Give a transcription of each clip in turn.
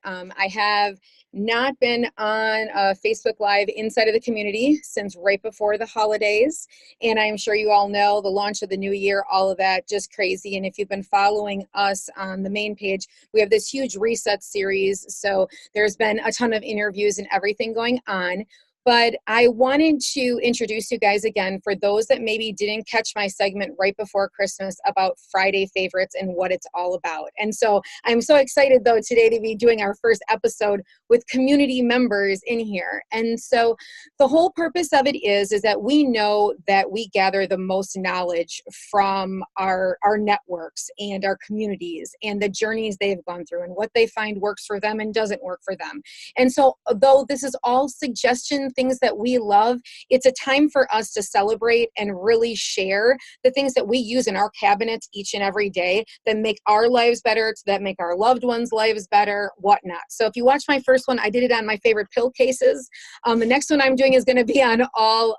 I have not been on Facebook Live inside of the community since right before the holidays. And I'm sure you all know the launch of the new year, all of that, just crazy. And if you've been following us on the main page, we have this huge reset series. So there's been a ton of interviews and everything going on. But I wanted to introduce you guys again for those that maybe didn't catch my segment right before Christmas about Friday favorites and what it's all about. And so I'm so excited though today to be doing our first episode with community members in here. And so the whole purpose of it is that we know that we gather the most knowledge from our networks and our communities and the journeys they've gone through and what they find works for them and doesn't work for them. And so though this is all suggestion things that we love, it's a time for us to celebrate and really share the things that we use in our cabinets each and every day that make our lives better, that make our loved ones' lives better, whatnot. So if you watch my first one, I did it on my favorite pill cases. The next one I'm doing is going to be on all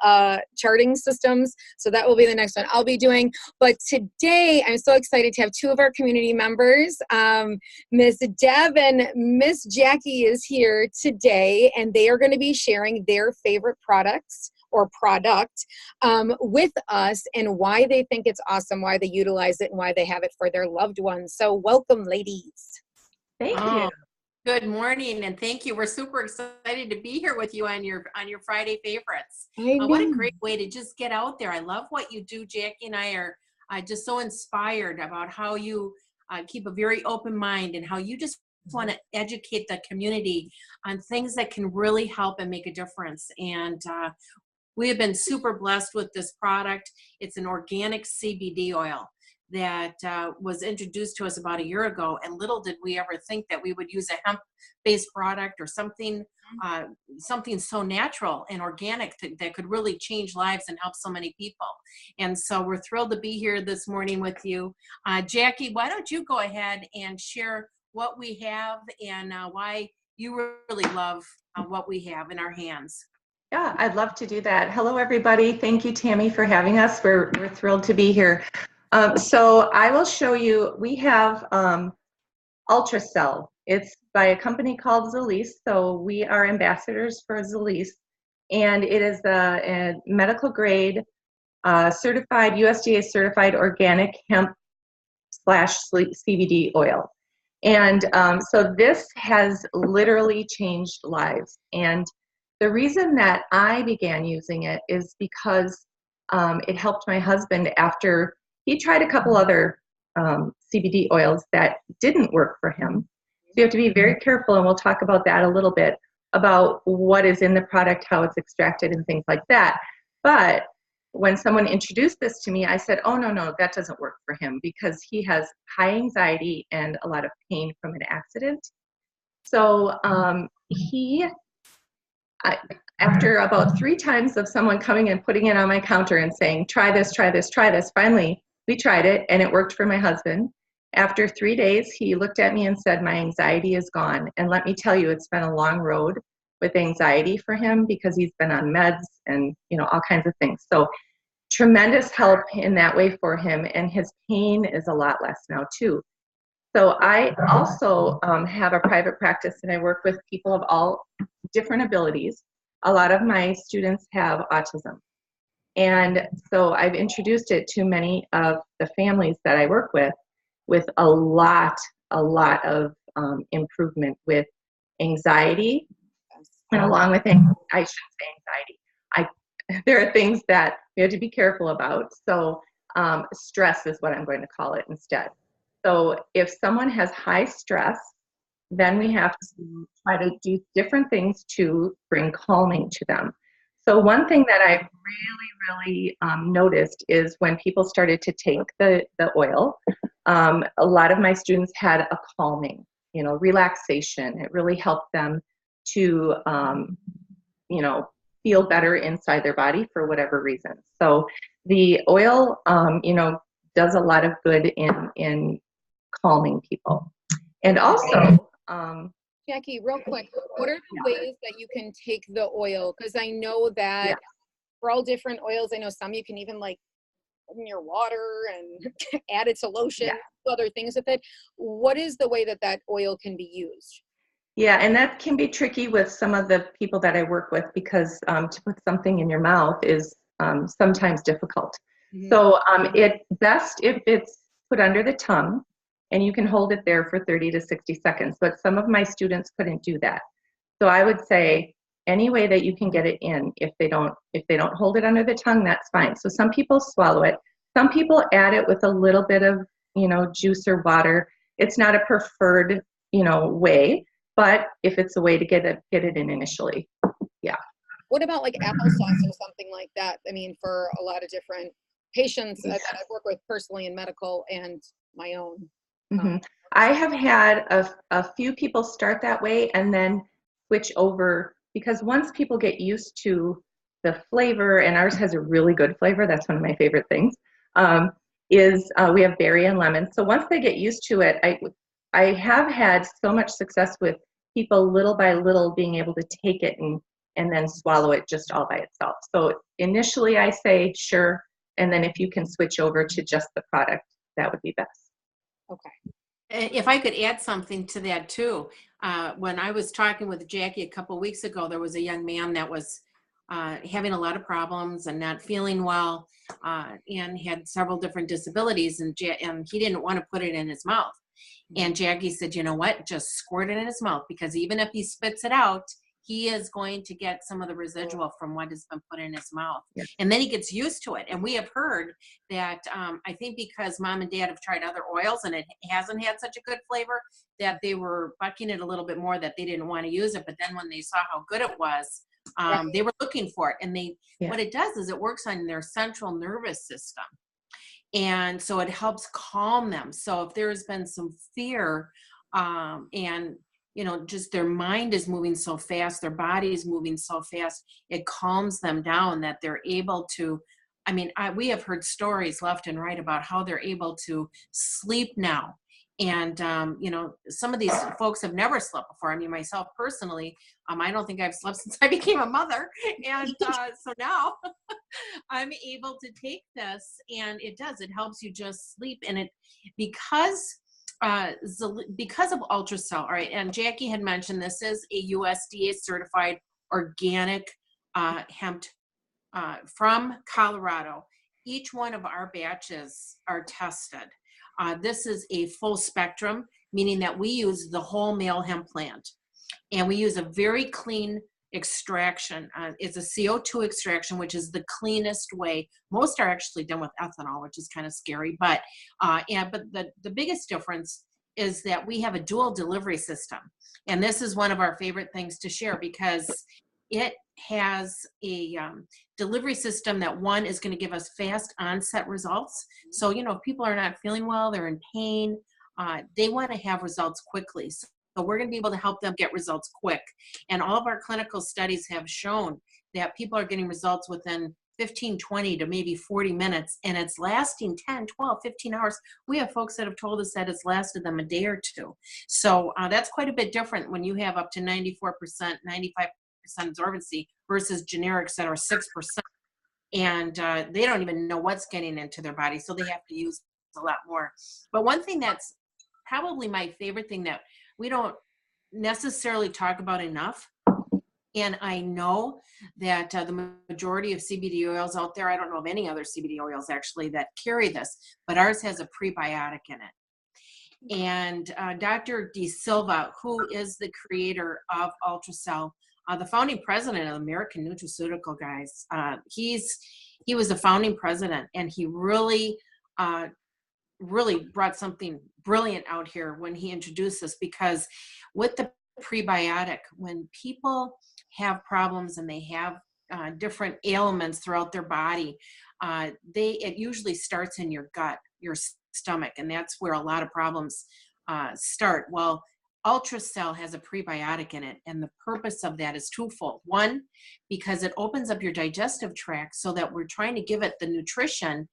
charting systems. So that will be the next one I'll be doing. But today, I'm so excited to have two of our community members. Miss Deb and Miss Jackie is here today, and they are going to be sharing their favorite products or product with us and why they think it's awesome, why they utilize it, and why they have it for their loved ones. So welcome, ladies. Thank you. Good morning, and thank you. We're super excited to be here with you on your Friday favorites. What a great way to just get out there. I love what you do. Jackie and I are just so inspired about how you keep a very open mind and how you just want to educate the community on things that can really help and make a difference. And we have been super blessed with this product. It's an organic CBD oil that was introduced to us about a year ago, and little did we ever think that we would use a hemp-based product or something so natural and organic that could really change lives and help so many people. And so we're thrilled to be here this morning with you. Jackie, why don't you go ahead and share what we have and why you really love what we have in our hands. Yeah, I'd love to do that. Hello, everybody. Thank you, Tammy, for having us. We're thrilled to be here. So I will show you, we have UltraCell. It's by a company called Zilis. So we are ambassadors for Zilis. And it is a medical grade, certified, USDA certified organic hemp / CBD oil. And so this has literally changed lives. And the reason that I began using it is because it helped my husband after he tried a couple other CBD oils that didn't work for him. So you have to be very careful, and we'll talk about that a little bit, about what is in the product, how it's extracted, and things like that. But when someone introduced this to me, I said, oh, no, that doesn't work for him because he has high anxiety and a lot of pain from an accident. So after about 3 times of someone coming and putting it on my counter and saying, try this, try this, try this, finally we tried it and it worked for my husband. After 3 days, he looked at me and said, my anxiety is gone. And let me tell you, it's been a long road with anxiety for him because he's been on meds and, all kinds of things. So tremendous help in that way for him. And his pain is a lot less now too. So I also have a private practice, and I work with people of all different abilities. A lot of my students have autism. And so I've introduced it to many of the families that I work with a lot of improvement with anxiety. And along with I shouldn't say anxiety. There are things that we have to be careful about. So stress is what I'm going to call it instead. So if someone has high stress, then we have to try to do different things to bring calming to them. So one thing that I really noticed is when people started to take the oil, a lot of my students had a calming, relaxation. It really helped them to, feel better inside their body for whatever reason. So the oil, does a lot of good in calming people. And also, Jackie, real quick, what are the ways that you can take the oil? Because I know that for all different oils, I know some you can even like put in your water and add it to lotion, other things with it. What is the way that oil can be used? Yeah, and that can be tricky with some of the people that I work with because to put something in your mouth is sometimes difficult. Mhm. So it's best if it's put under the tongue and you can hold it there for 30 to 60 seconds. But some of my students couldn't do that. So I would say any way that you can get it in. If they don't hold it under the tongue, that's fine. So some people swallow it. Some people add it with a little bit of, juice or water. It's not a preferred, way, but if it's a way to get it in initially, yeah. What about like applesauce or something like that? I mean, for a lot of different patients that I work with personally in medical and my own. hmm I have had a few people start that way and then switch over because once people get used to the flavor, and ours has a really good flavor, that's one of my favorite things, is we have berry and lemon. So once they get used to it, I have had so much success with people little by little being able to take it and then swallow it just all by itself. So initially I say sure, and then if you can switch over to just the product, that would be best. Okay. If I could add something to that too, when I was talking with Jackie a couple of weeks ago, there was a young man that was having a lot of problems and not feeling well, and had several different disabilities, and he didn't want to put it in his mouth. And Jackie said, you know what, just squirt it in his mouth, because even if he spits it out, he is going to get some of the residual from what has been put in his mouth. Yes. And then he gets used to it. And we have heard that, I think because mom and dad have tried other oils and it hasn't had such a good flavor, that they were bucking it a little bit more, that they didn't want to use it. But then when they saw how good it was, they were looking for it. And what it does is it works on their central nervous system. And so it helps calm them. So if there's been some fear, and just their mind is moving so fast, their body is moving so fast, it calms them down, that they're able to, we have heard stories left and right about how they're able to sleep now. And, some of these folks have never slept before. I mean, myself personally, I don't think I've slept since I became a mother. And so now I'm able to take this, and it helps you just sleep. And because of UltraCell, all right, and Jackie had mentioned this is a USDA certified organic hemp from Colorado. Each one of our batches are tested. This is a full spectrum, meaning that we use the whole male hemp plant, and we use a very clean extraction. It's a CO2 extraction, which is the cleanest way. Most are actually done with ethanol, which is kind of scary, but the biggest difference is that we have a dual delivery system. And this is one of our favorite things to share, because it has a delivery system that, one, is going to give us fast onset results. So, if people are not feeling well, they're in pain, they want to have results quickly. So we're going to be able to help them get results quick. And all of our clinical studies have shown that people are getting results within 15, 20 to maybe 40 minutes, and it's lasting 10, 12, 15 hours. We have folks that have told us that it's lasted them a day or two. So that's quite a bit different when you have up to 94%, 95% absorbency versus generics that are 6%. And they don't even know what's getting into their body, so they have to use a lot more. But one thing that's probably my favorite thing that we don't necessarily talk about enough, and I know that the majority of CBD oils out there, I don't know of any other CBD oils actually that carry this, but ours has a prebiotic in it. And Dr. De Silva, who is the creator of UltraCell, the founding president of American Nutraceutical, guys, he was the founding president, and he really brought something brilliant out here when he introduced this, because with the prebiotic, when people have problems and they have different ailments throughout their body, it usually starts in your gut, your stomach, and that's where a lot of problems start. Well, UltraCell has a prebiotic in it, and the purpose of that is twofold. One, because it opens up your digestive tract, so that we're trying to give it the nutrition.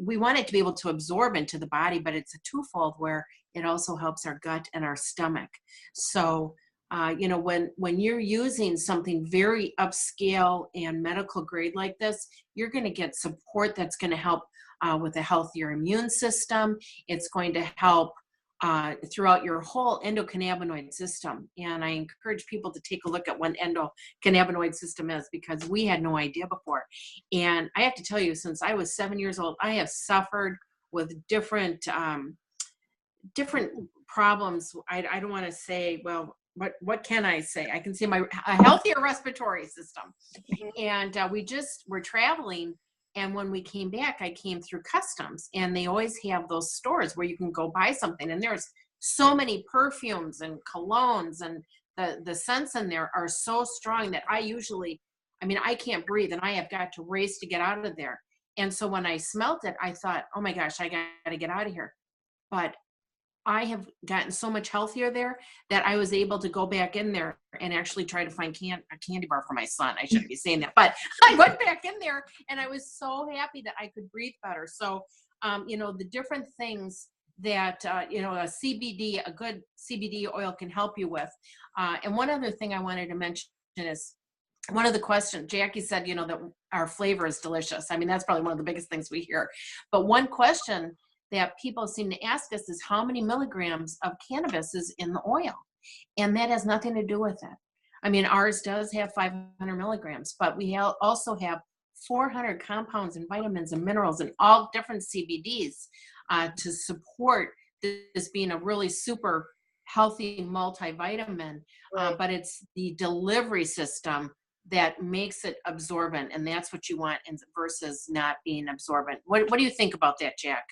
We want it to be able to absorb into the body, but it's a twofold, where it also helps our gut and our stomach. So, when you're using something very upscale and medical grade like this, you're going to get support that's going to help with a healthier immune system. It's going to help throughout your whole endocannabinoid system. And I encourage people to take a look at what endocannabinoid system is, because we had no idea before. And I have to tell you, since I was 7 years old, I have suffered with different problems. I don't want to say, well, what can I say? I can say a healthier respiratory system. And we're traveling. And when we came back, I came through customs, and they always have those stores where you can go buy something. And there's so many perfumes and colognes, and the scents in there are so strong that I can't breathe, and I have got to race to get out of there. And so when I smelt it, I thought, oh my gosh, I got to get out of here. But I have gotten so much healthier there that I was able to go back in there and actually try to find a candy bar for my son. I shouldn't be saying that, but I went back in there and I was so happy that I could breathe better. So, the different things that, a good CBD oil can help you with. And one other thing I wanted to mention is, one of the questions, Jackie said, that our flavor is delicious. I mean, that's probably one of the biggest things we hear. But one question that people seem to ask us is how many milligrams of cannabis is in the oil? And that has nothing to do with it. I mean, ours does have 500 milligrams, but we also have 400 compounds and vitamins and minerals and all different CBDs to support this being a really super healthy multivitamin. Right. But it's the delivery system that makes it absorbent, and that's what you want versus not being absorbent. What do you think about that, Jack?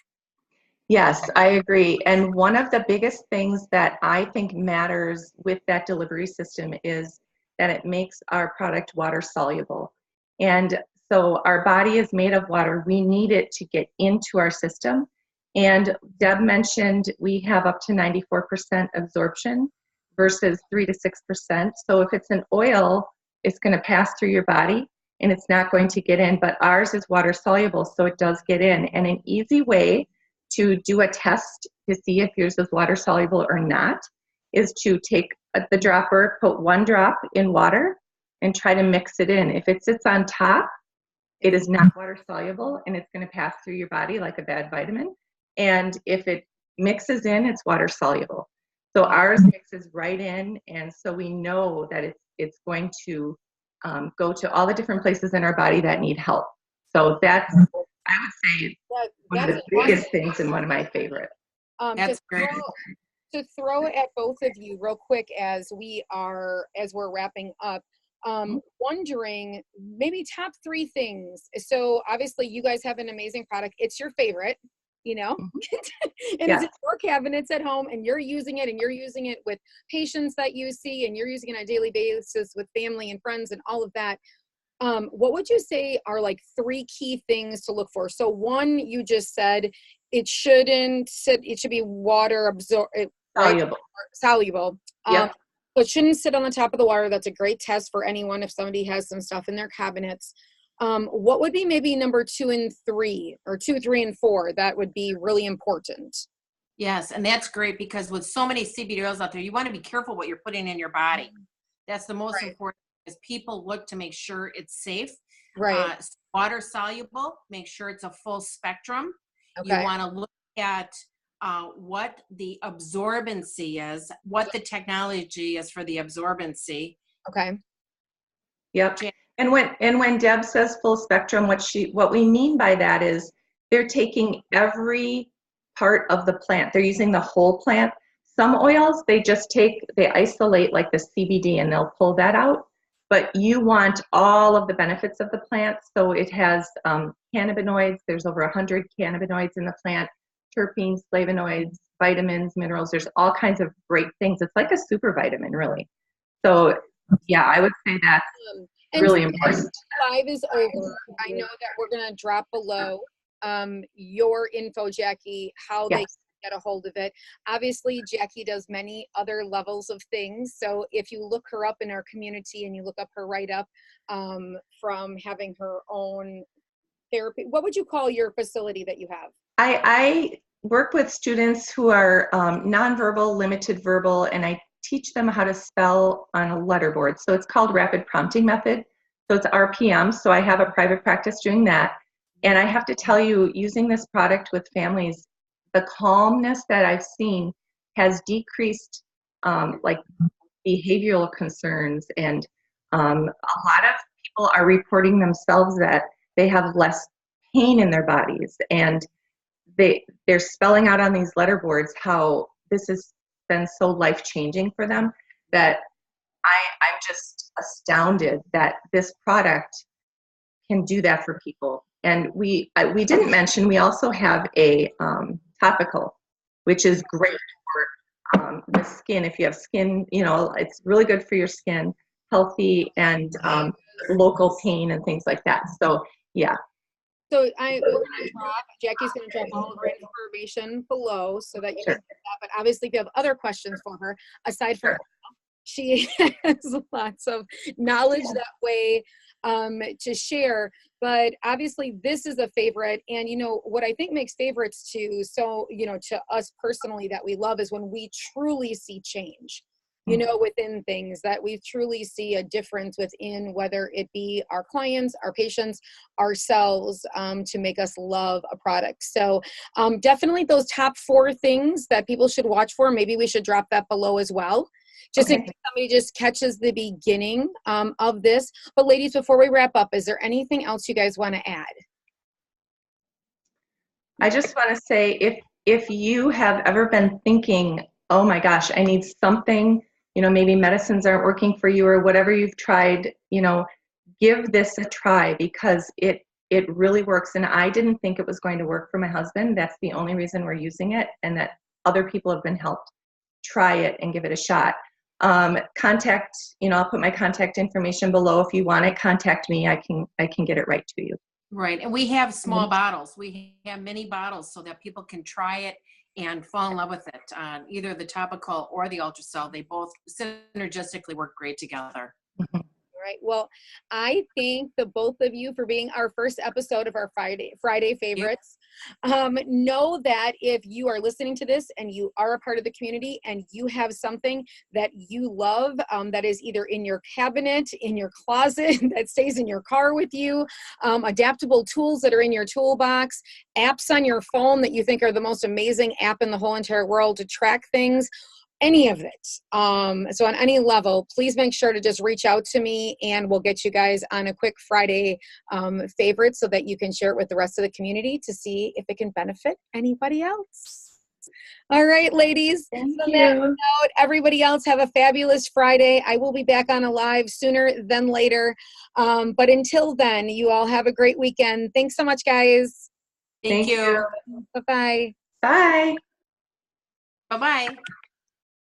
Yes, I agree. And one of the biggest things that I think matters with that delivery system is that it makes our product water soluble. And so our body is made of water. We need it to get into our system. And Deb mentioned we have up to 94% absorption versus 3 to 6%. So if it's an oil, it's going to pass through your body and it's not going to get in. But ours is water soluble, so it does get in. And an easy way to do a test to see if yours is water soluble or not is to take the dropper, put 1 drop in water, and try to mix it in. If it sits on top, it is not water soluble, and it's going to pass through your body like a bad vitamin. And if it mixes in, it's water soluble. So ours mixes right in, and so we know that it's going to go to all the different places in our body that need help. So that's, I would say, one of the biggest things and one of my favorite. That's great. To throw at both of you real quick as we're wrapping up, wondering maybe top 3 things. So obviously you guys have an amazing product. It's your favorite, and it's in your cabinets at home, and you're using it with patients that you see, and you're using it on a daily basis with family and friends and all of that. What would you say are like 3 key things to look for? So 1, you just said it should be water soluble. Yep. So it shouldn't sit on the top of the water. That's a great test for anyone if somebody has some stuff in their cabinets. What would be maybe number 2 and 3, or 2, 3, and 4 that would be really important? Yes, and that's great, because with so many CBD oils out there, you want to be careful what you're putting in your body. That's the most important, is people look to make sure it's safe. Right. Water soluble, make sure it's a full spectrum. Okay. You want to look at what the absorbency is, what the technology is for the absorbency. Okay. Yep. And when Deb says full spectrum, what we mean by that is they're taking every part of the plant. They're using the whole plant. Some oils, they isolate like the CBD and they'll pull that out. But you want all of the benefits of the plant. So it has cannabinoids. There's over 100 cannabinoids in the plant, terpenes, flavonoids, vitamins, minerals. There's all kinds of great things. It's like a super vitamin, really. So yeah, I would say that's really important. Live is over. I know that we're going to drop below your info, Jackie, how they get a hold of it. Obviously, Jackie does many other levels of things. So if you look her up in our community and you look up her write-up from having her own therapy, what would you call your facility that you have? I work with students who are nonverbal, limited verbal, and I teach them how to spell on a letterboard. So it's called Rapid Prompting Method. So it's RPM. So I have a private practice doing that. And I have to tell you, using this product with families, the calmness that I've seen, has decreased like behavioral concerns, and a lot of people are reporting themselves that they have less pain in their bodies, and they're spelling out on these letter boards how this has been so life-changing for them that I'm just astounded that this product can do that for people. And we didn't mention, we also have a topical, which is great for the skin. If you have skin, you know, it's really good for your skin, healthy, and local pain and things like that. So yeah. So we're gonna drop, Jackie's gonna drop all of her information below so that you can get that. But obviously, if you have other questions for her, aside from she has lots of knowledge that way to share. But obviously, this is a favorite. And, you know, what I think makes favorites to, so, you know, to us personally that we love is when we truly see change, you know, within things, that we truly see a difference within, whether it be our clients, our patients, ourselves, to make us love a product. So definitely those top 4 things that people should watch for. Maybe we should drop that below as well, just in case somebody just catches the beginning of this. But ladies, before we wrap up, is there anything else you guys want to add? I just want to say, if you have ever been thinking, oh my gosh, I need something, you know, maybe medicines aren't working for you or whatever you've tried, you know, give this a try, because it really works. And I didn't think it was going to work for my husband. That's the only reason we're using it, and that other people have been helped. Try it and give it a shot. Contact, you know, I'll put my contact information below. If you want it, contact me. I can get it right to you. Right. And we have small bottles. We have mini bottles so that people can try it and fall in love with it. Either the topical or the UltraCell, they both synergistically work great together. Right. Well, I thank the both of you for being our first episode of our Friday favorites. Know that if you are listening to this and you are a part of the community and you have something that you love, that is either in your cabinet, in your closet, that stays in your car with you, adaptable tools that are in your toolbox, apps on your phone that you think are the most amazing app in the whole entire world to track things, any of it. So on any level, please make sure to just reach out to me and we'll get you guys on a quick Friday favorite so that you can share it with the rest of the community to see if it can benefit anybody else. All right, ladies. Thank On you. that note, everybody else have a fabulous Friday. I will be back on a live sooner than later. But until then, you all have a great weekend. Thanks so much, guys. Thank you. Bye-bye. Bye. Bye-bye.